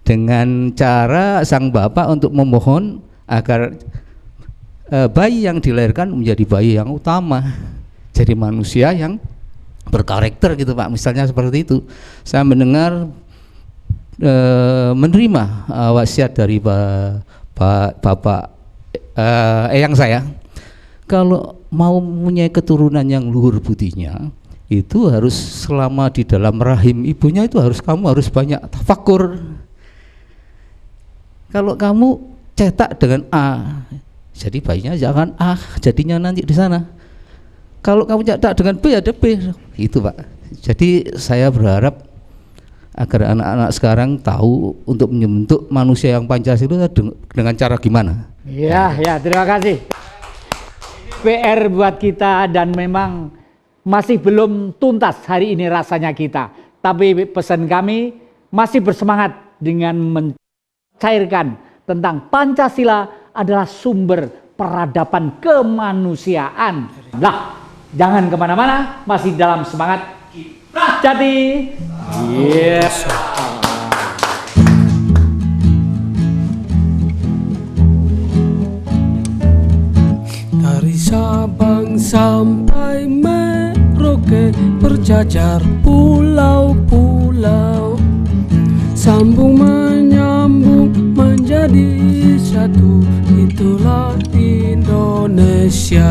dengan cara sang bapak untuk memohon agar bayi yang dilahirkan menjadi bayi yang utama, jadi manusia yang berkarakter gitu Pak. Misalnya seperti itu. Saya mendengar menerima wasiat dari Bapak eyang saya, kalau mau mempunyai keturunan yang luhur budinya, itu harus selama di dalam rahim ibunya itu kamu harus banyak tafakur. Kalau kamu cetak dengan A, jadi bayinya jangan A, jadinya nanti di sana. Kalau kamu cetak dengan B, ada B. Itu Pak. Jadi saya berharap agar anak-anak sekarang tahu untuk membentuk manusia yang Pancasila dengan cara gimana. Ya, terima kasih. PR buat kita, dan memang masih belum tuntas hari ini rasanya kita. Tapi pesan kami masih bersemangat dengan mencairkan tentang Pancasila adalah sumber peradaban kemanusiaan. Nah, jangan kemana-mana, masih dalam semangat Kiprah Jati. Dari Sabang sampai Merauke, berjajar pulau-pulau, sambung menyambung menjadi satu. Itulah Indonesia.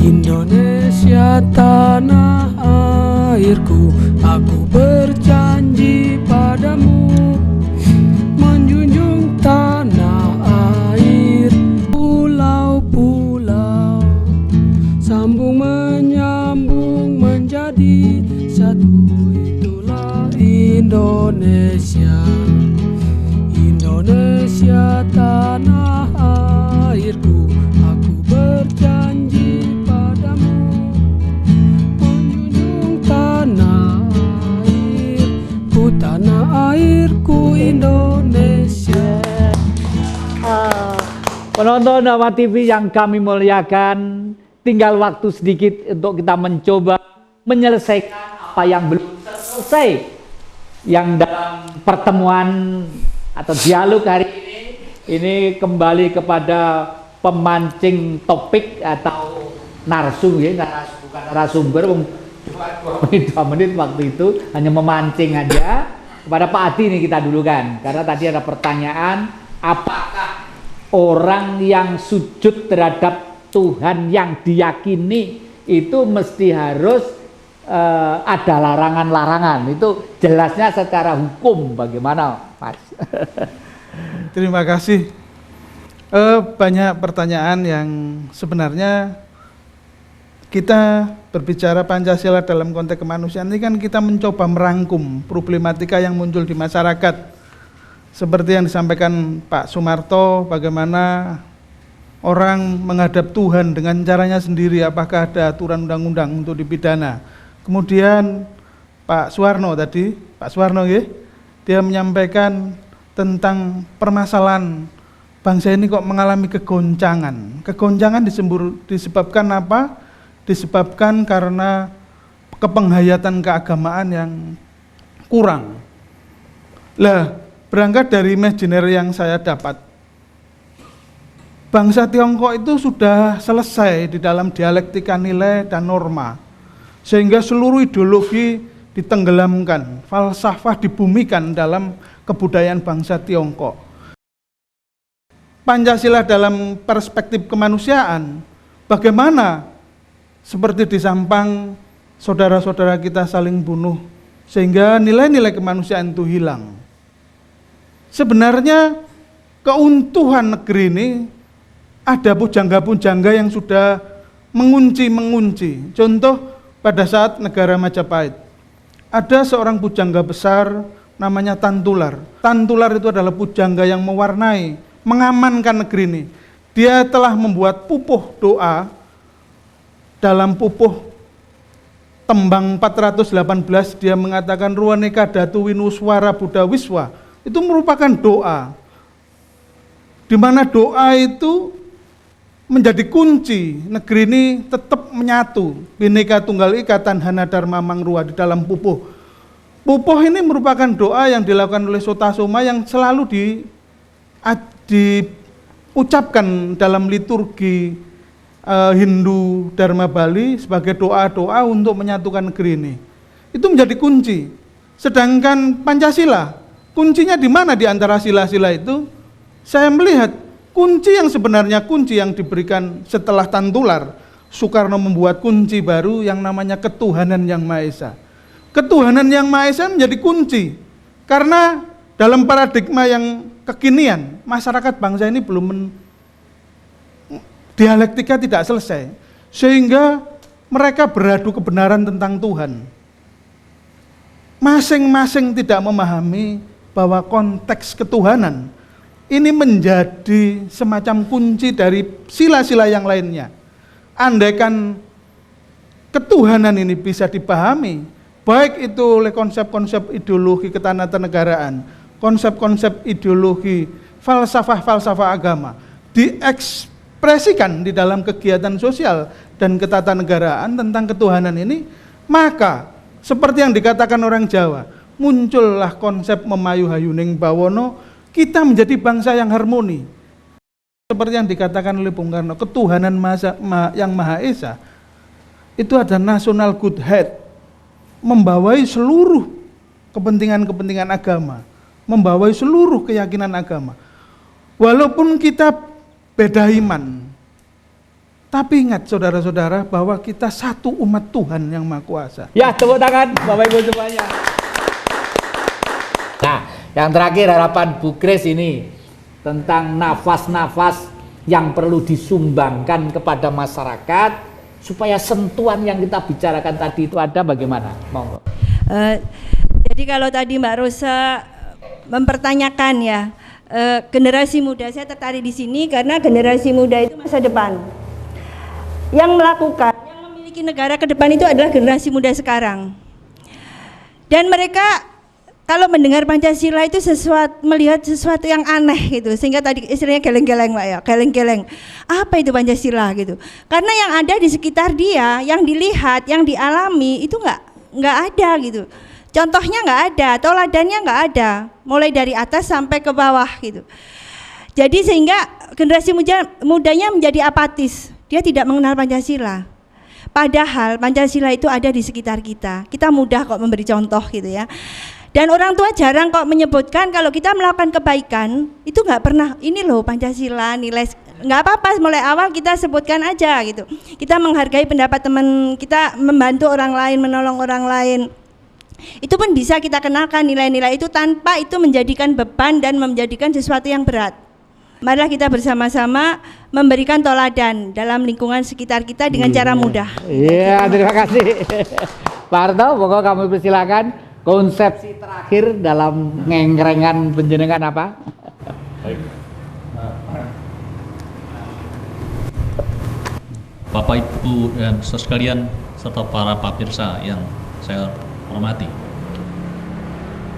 Indonesia tanah airku, aku berjanji padamu menjunjung tanah air. Pulau-pulau sambung menyambung menjadi satu. Itulah Indonesia. Indonesia tanah airku, aku berjanji padamu menjunjung tanah airku, tanah airku Indonesia. Penonton Dharma TV yang kami muliakan, tinggal waktu sedikit untuk kita mencoba menyelesaikan apa yang belum selesai, yang dalam pertemuan atau dialog hari ini kembali kepada pemancing topik atau narsum ya, bukan narasumber. Cuma 2 menit waktu itu hanya memancing aja. Kepada Pak Adi nih kita dulu kan, karena tadi ada pertanyaan, apakah orang yang sujud terhadap Tuhan yang diyakini itu mesti harus ada larangan-larangan? Itu jelasnya secara hukum bagaimana, Mas? Terima kasih. Banyak pertanyaan yang sebenarnya kita berbicara Pancasila dalam konteks kemanusiaan ini kan kita mencoba merangkum problematika yang muncul di masyarakat. Seperti yang disampaikan Pak Sumarto, bagaimana orang menghadap Tuhan dengan caranya sendiri, apakah ada aturan undang-undang untuk dipidana. Kemudian Pak Suwarno tadi, Pak Suwarno ya, dia menyampaikan tentang permasalahan bangsa ini kok mengalami kegoncangan. Kegoncangan disebabkan apa? Disebabkan karena kepenghayatan keagamaan yang kurang. Lah, berangkat dari imajiner yang saya dapat, bangsa Tiongkok itu sudah selesai di dalam dialektika nilai dan norma, sehingga seluruh ideologi ditenggelamkan, falsafah dibumikan dalam kebudayaan bangsa Tiongkok. Pancasila dalam perspektif kemanusiaan, bagaimana seperti di Sampang saudara-saudara kita saling bunuh sehingga nilai-nilai kemanusiaan itu hilang. Sebenarnya keuntuhan negeri ini ada pujangga-pujangga yang sudah mengunci. Contoh pada saat negara Majapahit, ada seorang pujangga besar namanya Tantular. Tantular itu adalah pujangga yang mewarnai, mengamankan negeri ini. Dia telah membuat pupuh doa. Dalam pupuh tembang 418 dia mengatakan ruaneka datu winuswara buddha wiswa. Itu merupakan doa, di mana doa itu menjadi kunci negeri ini tetap menyatu. Bhinneka Tunggal Ika Tanhana Dharma Mangrua di dalam pupuh. Pupuh ini merupakan doa yang dilakukan oleh Sotasoma yang selalu diucapkan dalam liturgi Hindu Dharma Bali sebagai doa-doa untuk menyatukan negeri ini. Itu menjadi kunci. Sedangkan Pancasila, kuncinya di mana di antara sila-sila itu? Saya melihat kunci yang sebenarnya kunci yang diberikan setelah Tantular, Soekarno membuat kunci baru yang namanya ketuhanan yang Maha Esa. Ketuhanan yang Maha Esa menjadi kunci, karena dalam paradigma yang kekinian, masyarakat bangsa ini belum dialektika tidak selesai, sehingga mereka beradu kebenaran tentang Tuhan. Masing-masing tidak memahami bahwa konteks ketuhanan ini menjadi semacam kunci dari sila-sila yang lainnya. Andaikan ketuhanan ini bisa dipahami, baik itu oleh konsep-konsep ideologi ketatanegaraan, konsep-konsep ideologi falsafah-falsafah agama, diekspresikan di dalam kegiatan sosial dan ketatanegaraan tentang ketuhanan ini, maka seperti yang dikatakan orang Jawa, muncullah konsep memayu hayuning bawono, kita menjadi bangsa yang harmoni. Seperti yang dikatakan oleh Bung Karno, ketuhanan yang Maha Esa itu ada national good head, membawai seluruh kepentingan-kepentingan agama, membawai seluruh keyakinan agama. Walaupun kita beda iman, tapi ingat saudara-saudara bahwa kita satu umat Tuhan yang Maha Kuasa. Ya, tepuk tangan Bapak Ibu semuanya. Nah, yang terakhir harapan Bu Grace ini tentang nafas-nafas yang perlu disumbangkan kepada masyarakat supaya sentuhan yang kita bicarakan tadi itu ada, bagaimana? Monggo. Jadi kalau tadi Mbak Rosa mempertanyakan ya, generasi muda, saya tertarik di sini karena generasi muda itu masa depan. Yang melakukan, yang memiliki negara ke depan itu adalah generasi muda sekarang. Dan mereka kalau mendengar Pancasila itu melihat sesuatu yang aneh gitu, sehingga tadi istilahnya geleng-geleng Pak ya, geleng-geleng. Apa itu Pancasila gitu? Karena yang ada di sekitar dia, yang dilihat, yang dialami itu nggak ada gitu. Contohnya nggak ada, toladannya nggak ada, mulai dari atas sampai ke bawah gitu. Jadi sehingga generasi mudanya menjadi apatis, dia tidak mengenal Pancasila. Padahal Pancasila itu ada di sekitar kita. Kita mudah kok memberi contoh gitu ya. Dan orang tua jarang kok menyebutkan kalau kita melakukan kebaikan itu nggak pernah, ini loh Pancasila, nilai, nggak apa-apa, mulai awal kita sebutkan aja gitu. Kita menghargai pendapat teman kita, membantu orang lain, menolong orang lain. Itu pun bisa kita kenalkan nilai-nilai itu tanpa itu menjadikan beban dan menjadikan sesuatu yang berat. Marilah kita bersama-sama memberikan toladan dalam lingkungan sekitar kita dengan cara mudah. Iya, terima kasih. Pak Harto, pokoknya kamu persilakan. Konsepsi terakhir dalam ngengrengan penjenengan apa? Baik. Bapak Ibu dan saudara sekalian serta para pemirsa yang saya hormati.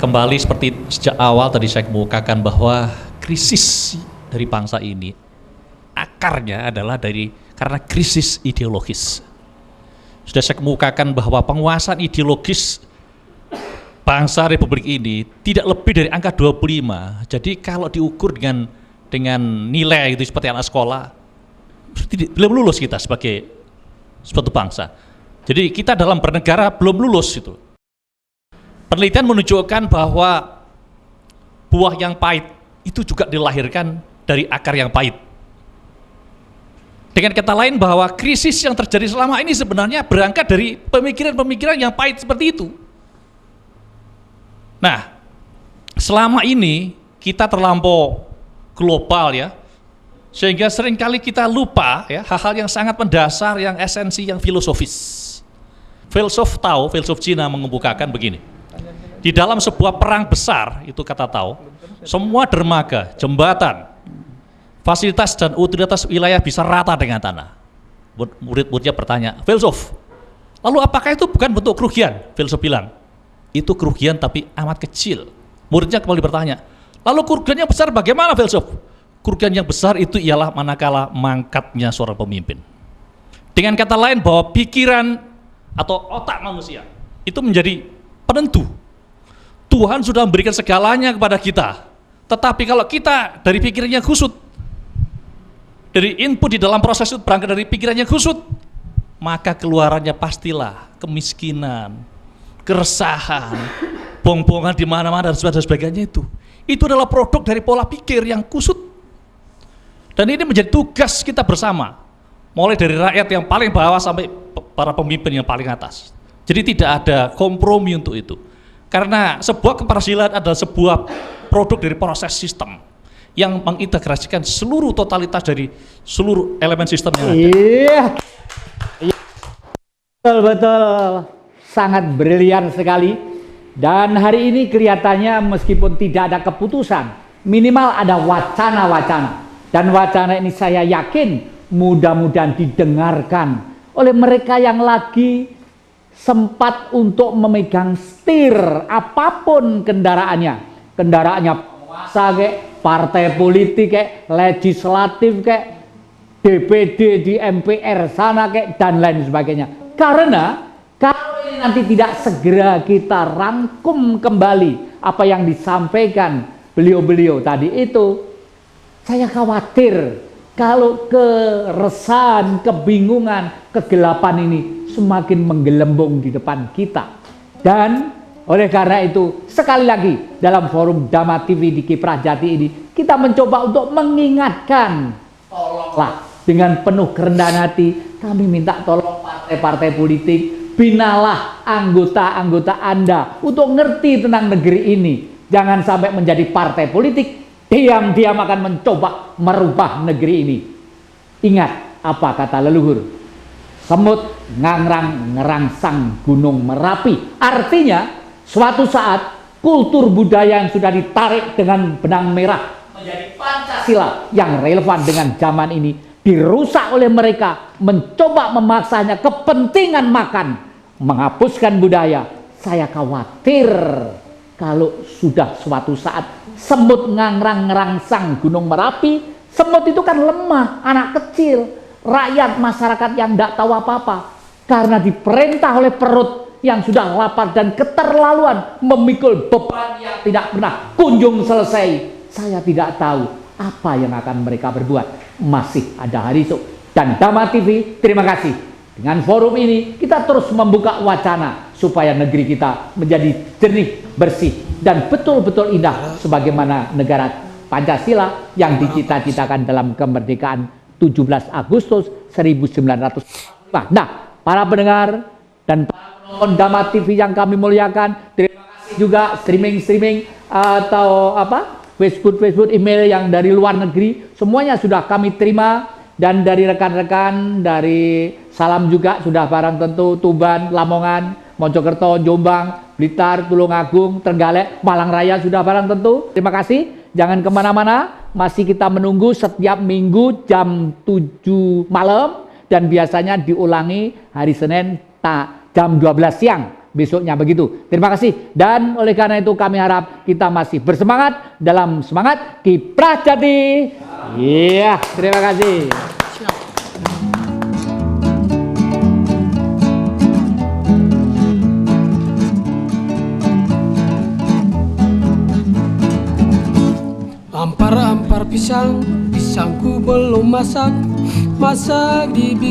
Kembali seperti sejak awal tadi saya kemukakan bahwa krisis dari bangsa ini akarnya adalah karena krisis ideologis. Sudah saya kemukakan bahwa penguasaan ideologis bangsa Republik ini tidak lebih dari angka 25. Jadi kalau diukur dengan nilai itu seperti anak sekolah, belum lulus kita sebagai suatu bangsa. Jadi kita dalam bernegara belum lulus itu. Penelitian menunjukkan bahwa buah yang pahit itu juga dilahirkan dari akar yang pahit. Dengan kata lain bahwa krisis yang terjadi selama ini sebenarnya berangkat dari pemikiran-pemikiran yang pahit seperti itu. Nah, selama ini kita terlampau global ya, sehingga seringkali kita lupa ya hal-hal yang sangat mendasar, yang esensi, yang filosofis. Filsuf Cina mengemukakan begini, di dalam sebuah perang besar, itu kata Tao, semua dermaga, jembatan, fasilitas dan utilitas wilayah bisa rata dengan tanah. Murid-muridnya bertanya, filsuf, lalu apakah itu bukan bentuk kerugian? Filsuf bilang, itu kerugian tapi amat kecil. Muridnya kembali bertanya, lalu kerugian yang besar bagaimana filsuf? Kerugian yang besar itu ialah manakala mangkatnya seorang pemimpin. Dengan kata lain bahwa pikiran atau otak manusia itu menjadi penentu. Tuhan sudah memberikan segalanya kepada kita, tetapi kalau kita dari pikirannya kusut, dari input di dalam proses itu berangkat dari pikirannya kusut, maka keluarannya pastilah kemiskinan, keresahan, bong-bongan di mana-mana dan sebagainya itu. Itu adalah produk dari pola pikir yang kusut. Dan ini menjadi tugas kita bersama mulai dari rakyat yang paling bawah sampai para pemimpin yang paling atas. Jadi tidak ada kompromi untuk itu. Karena sebuah keberhasilan adalah sebuah produk dari proses sistem yang mengintegrasikan seluruh totalitas dari seluruh elemen sistem yang ada. Iya. Betul, sangat brilian sekali. Dan hari ini kelihatannya meskipun tidak ada keputusan, minimal ada wacana-wacana. Dan wacana ini saya yakin mudah-mudahan didengarkan oleh mereka yang lagi sempat untuk memegang setir apapun kendaraannya. Kendaraannya penguasa kayak, partai politik kayak, legislatif kayak, DPD di MPR sana kayak, dan lain sebagainya. Karena kalau ini nanti tidak segera kita rangkum kembali apa yang disampaikan beliau-beliau tadi itu, saya khawatir kalau keresahan, kebingungan, kegelapan ini semakin menggelembung di depan kita. Dan oleh karena itu, sekali lagi dalam forum Dhamma TV di Kiprah Jati ini, kita mencoba untuk mengingatkan, tolonglah dengan penuh kerendahan hati, kami minta tolong partai-partai politik, binalah anggota-anggota Anda untuk ngerti tentang negeri ini. Jangan sampai menjadi partai politik, diam-diam akan mencoba merubah negeri ini. Ingat apa kata leluhur, semut ngangrang ngerangsang gunung Merapi. Artinya suatu saat kultur budaya yang sudah ditarik dengan benang merah menjadi Pancasila yang relevan dengan zaman ini dirusak oleh mereka, mencoba memaksanya kepentingan makan, menghapuskan budaya. Saya khawatir kalau sudah suatu saat semut ngangrang ngerangsang gunung Merapi. Semut itu kan lemah, anak kecil, rakyat masyarakat yang tidak tahu apa-apa, karena diperintah oleh perut yang sudah lapar dan keterlaluan memikul beban yang tidak pernah kunjung selesai. Saya tidak tahu apa yang akan mereka berbuat. Masih ada hari esok. Dan Dhamma TV, terima kasih. Dengan forum ini kita terus membuka wacana supaya negeri kita menjadi jernih, bersih, dan betul-betul indah sebagaimana negara Pancasila yang dicita-citakan dalam kemerdekaan 17 Agustus 1945. Nah, para pendengar dan para penonton Dhamma TV yang kami muliakan, terima kasih juga streaming atau Facebook, email yang dari luar negeri, semuanya sudah kami terima. Dan dari rekan-rekan dari Salam juga sudah barang tentu, Tuban, Lamongan, Mojokerto, Jombang, Blitar, Tulungagung, Trenggalek, Malang Raya sudah barang tentu. Terima kasih, jangan kemana-mana, masih kita menunggu setiap minggu jam 7 malam dan biasanya diulangi hari Senin jam 12 siang. Besoknya begitu. Terima kasih. Dan oleh karena itu kami harap kita masih bersemangat dalam semangat Kiprah Jati. Iya, terima kasih. Ampar-ampar pisang, pisangku belum masak, masak di